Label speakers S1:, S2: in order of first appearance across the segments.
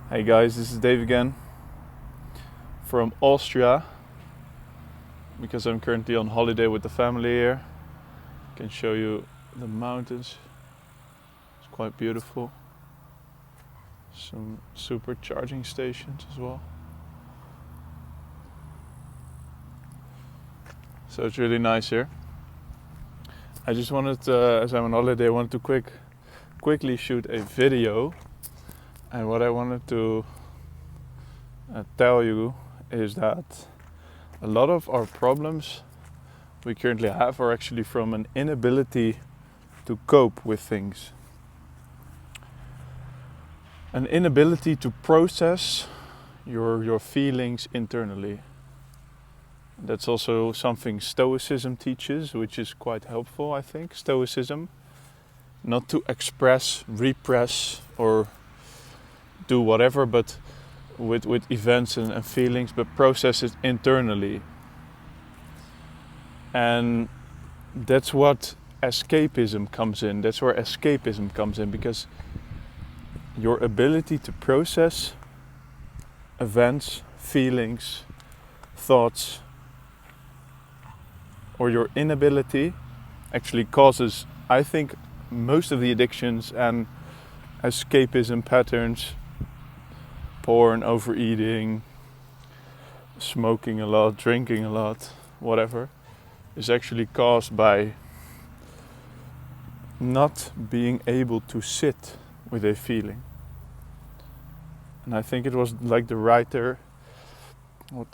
S1: Hey guys, this is Dave again from Austria because I'm currently on holiday with the family here. I can show you the mountains. It's quite beautiful. Some super charging stations as well. So it's really nice here. I just wanted, as I'm on holiday, I wanted to quickly shoot a video. And what I wanted to tell you is that a lot of our problems we currently have are actually from an inability to cope with things. An inability to process your feelings internally. That's also something Stoicism teaches, which is quite helpful, I think. Stoicism. Not to express, repress, or do whatever, but with events and feelings, but process it internally. And that's what escapism comes in. That's where escapism comes in, because your ability to process events, feelings, thoughts, or your inability actually causes, I think, most of the addictions and escapism patterns. Porn, overeating, smoking a lot, drinking a lot, whatever, is actually caused by not being able to sit with a feeling. And I think it was like the writer,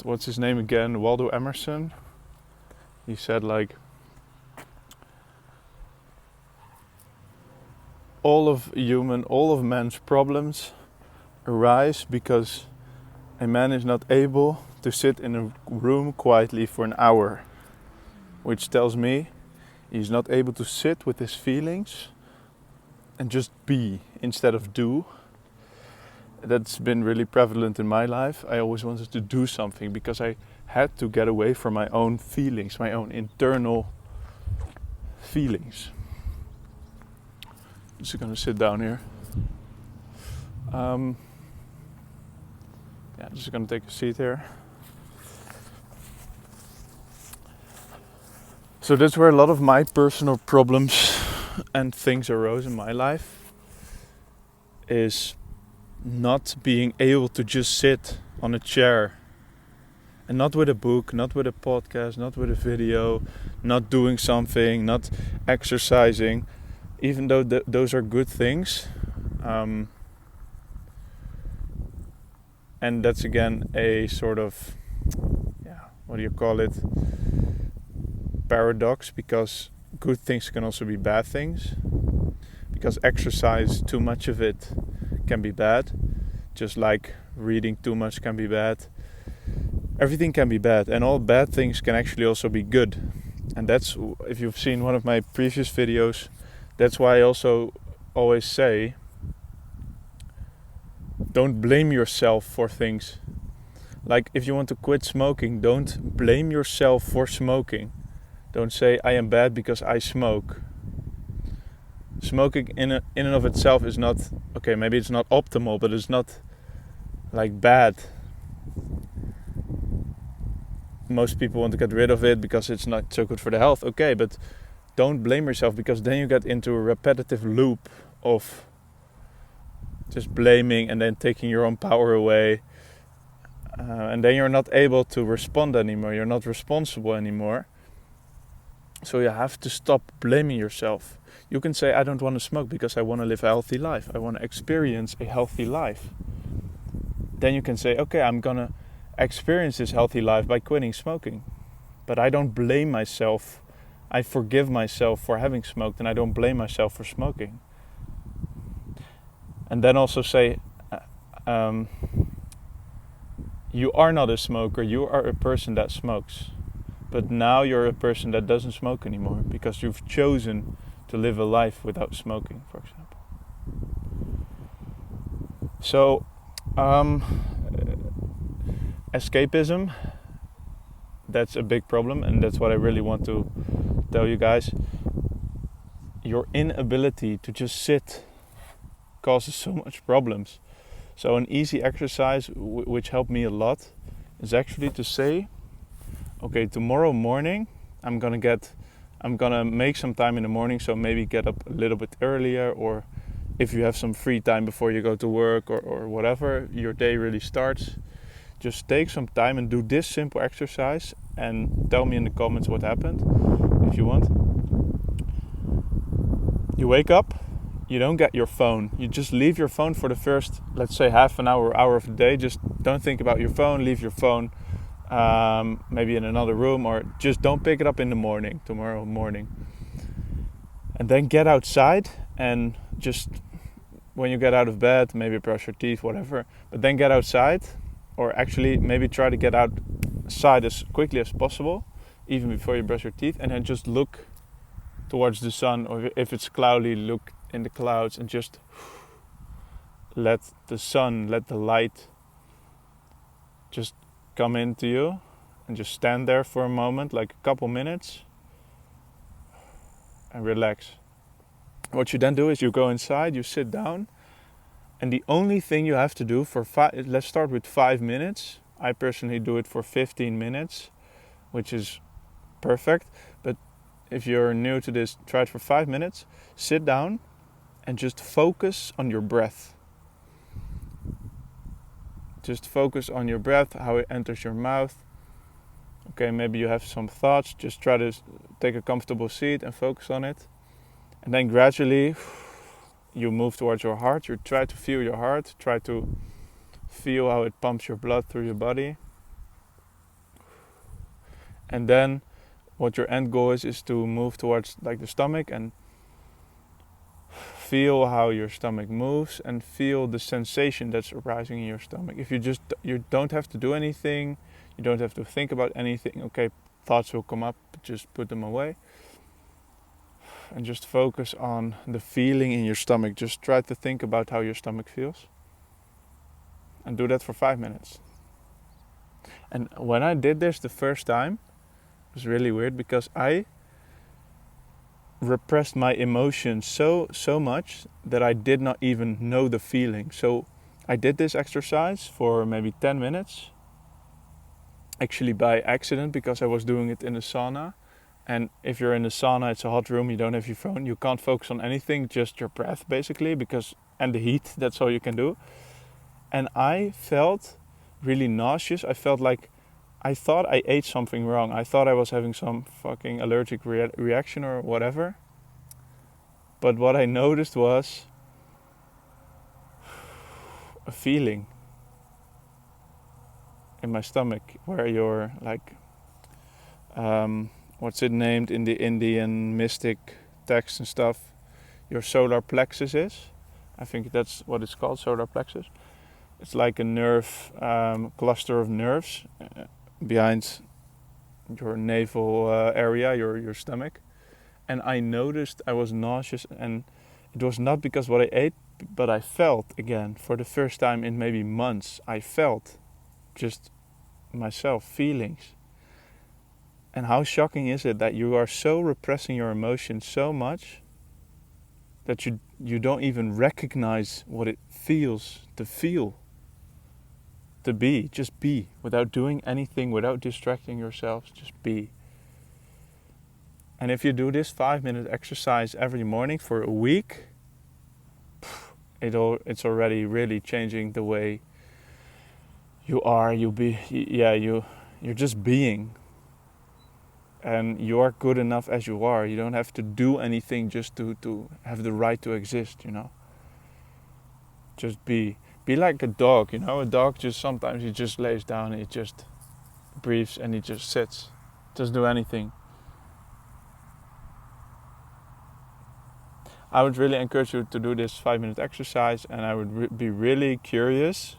S1: what's his name again, Waldo Emerson. He said like, all of man's problems arise because a man is not able to sit in a room quietly for an hour, which tells me he's not able to sit with his feelings and just be instead of do. That's been really prevalent in my life. I always wanted to do something because I had to get away from my own feelings, my own internal feelings. I'm just gonna sit down here. I'm just gonna take a seat here. So that's where a lot of my personal problems and things arose in my life, is not being able to just sit on a chair and not with a book, not with a podcast, not with a video, not doing something, not exercising, even though those are good things. And that's again a sort of, what do you call it? Paradox, because good things can also be bad things. Because exercise, too much of it, can be bad. Just like reading too much can be bad. Everything can be bad, and all bad things can actually also be good. And that's, if you've seen one of my previous videos, that's why I also always say, don't blame yourself for things. Like if you want to quit smoking, don't blame yourself for smoking. Don't say I am bad because I smoke. Smoking in and of itself is not, okay, maybe it's not optimal, but it's not like bad. Most people want to get rid of it because it's not so good for the health. Okay, but don't blame yourself, because then you get into a repetitive loop of just blaming and then taking your own power away. And then you're not able to respond anymore. You're not responsible anymore. So you have to stop blaming yourself. You can say, I don't want to smoke because I want to live a healthy life. I want to experience a healthy life. Then you can say, okay, I'm going to experience this healthy life by quitting smoking. But I don't blame myself. I forgive myself for having smoked, and I don't blame myself for smoking. And then also say, you are not a smoker, you are a person that smokes. But now you're a person that doesn't smoke anymore because you've chosen to live a life without smoking, for example. So, escapism, that's a big problem, and that's what I really want to tell you guys. Your inability to just sit causes so much problems. So an easy exercise which helped me a lot is actually to say, okay, tomorrow morning I'm gonna make some time in the morning, so maybe get up a little bit earlier, or if you have some free time before you go to work or whatever your day really starts, just take some time and do this simple exercise and tell me in the comments what happened if you want. You wake up, you don't get your phone. You just leave your phone for the first, let's say, half an hour of the day. Just don't think about your phone. Leave your phone maybe in another room, or just don't pick it up in the morning, tomorrow morning. And then get outside and just, when you get out of bed, maybe brush your teeth, whatever. But then get outside, or actually maybe try to get outside as quickly as possible, even before you brush your teeth, and then just look towards the sun, or if it's cloudy, look in the clouds and just let the sun, let the light just come into you, and just stand there for a moment, like a couple minutes, and relax. What you then do is you go inside, you sit down, and the only thing you have to do for let's start with 5 minutes. I personally do it for 15 minutes, which is perfect. But if you're new to this, try it for 5 minutes. Sit down and just focus on your breath. Just focus on your breath, how it enters your mouth. Okay, maybe you have some thoughts. Just try to take a comfortable seat and focus on it. And then gradually you move towards your heart. You try to feel your heart. Try to feel how it pumps your blood through your body. And then what your end goal is to move towards like the stomach, and feel how your stomach moves, and feel the sensation that's arising in your stomach. If you don't have to do anything, you don't have to think about anything. Okay, thoughts will come up, but just put them away. And just focus on the feeling in your stomach. Just try to think about how your stomach feels. And do that for 5 minutes. And when I did this the first time, it was really weird, because I repressed my emotions so much that I did not even know the feeling. So I did this exercise for maybe 10 minutes, actually by accident, because I was doing it in a sauna. And if you're in a sauna, it's a hot room, you don't have your phone, you can't focus on anything, just your breath basically, and the heat, that's all you can do. And I felt really nauseous. I felt like I thought I ate something wrong. I thought I was having some fucking allergic reaction or whatever. But what I noticed was a feeling in my stomach where you're like, what's it named in the Indian mystic texts and stuff? Your solar plexus is. I think that's what it's called, solar plexus. It's like a nerve, cluster of nerves behind your navel area, your stomach. And I noticed I was nauseous, and it was not because what I ate, but I felt again, for the first time in maybe months, I felt just myself, feelings. And how shocking is it that you are so repressing your emotions so much that you don't even recognize what it feels to feel. To be, just be, without doing anything, without distracting yourselves, just be. And if you do this 5-minute exercise every morning for a week, it's already really changing the way you are. You're just being. And you are good enough as you are. You don't have to do anything just to have the right to exist, Just be. Be like a dog, A dog sometimes he just lays down, he just breathes and he just sits. Doesn't do anything. I would really encourage you to do this 5-minute exercise, and I would be really curious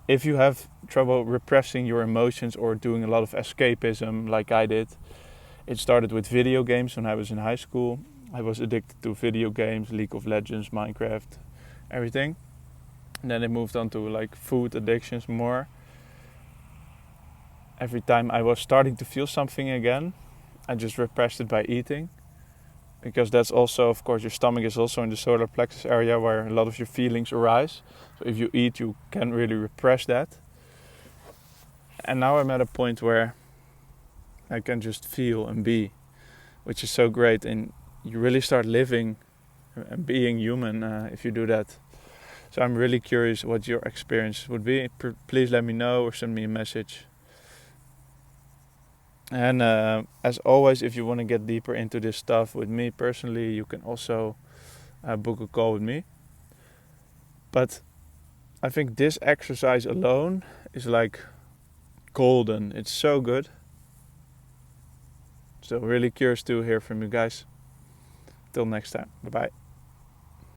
S1: if you have trouble repressing your emotions or doing a lot of escapism like I did. It started with video games when I was in high school. I was addicted to video games, League of Legends, Minecraft, everything. And then it moved on to like food addictions more. Every time I was starting to feel something again, I just repressed it by eating. because that's also, of course, your stomach is also in the solar plexus area where a lot of your feelings arise. So if you eat, you can really repress that. And now I'm at a point where I can just feel and be, which is so great. And you really start living and being human if you do that. So I'm really curious what your experience would be. Please let me know or send me a message. And as always, if you want to get deeper into this stuff with me personally, you can also book a call with me. But I think this exercise alone is like golden. It's so good. So really curious to hear from you guys. Till next time. Bye-bye.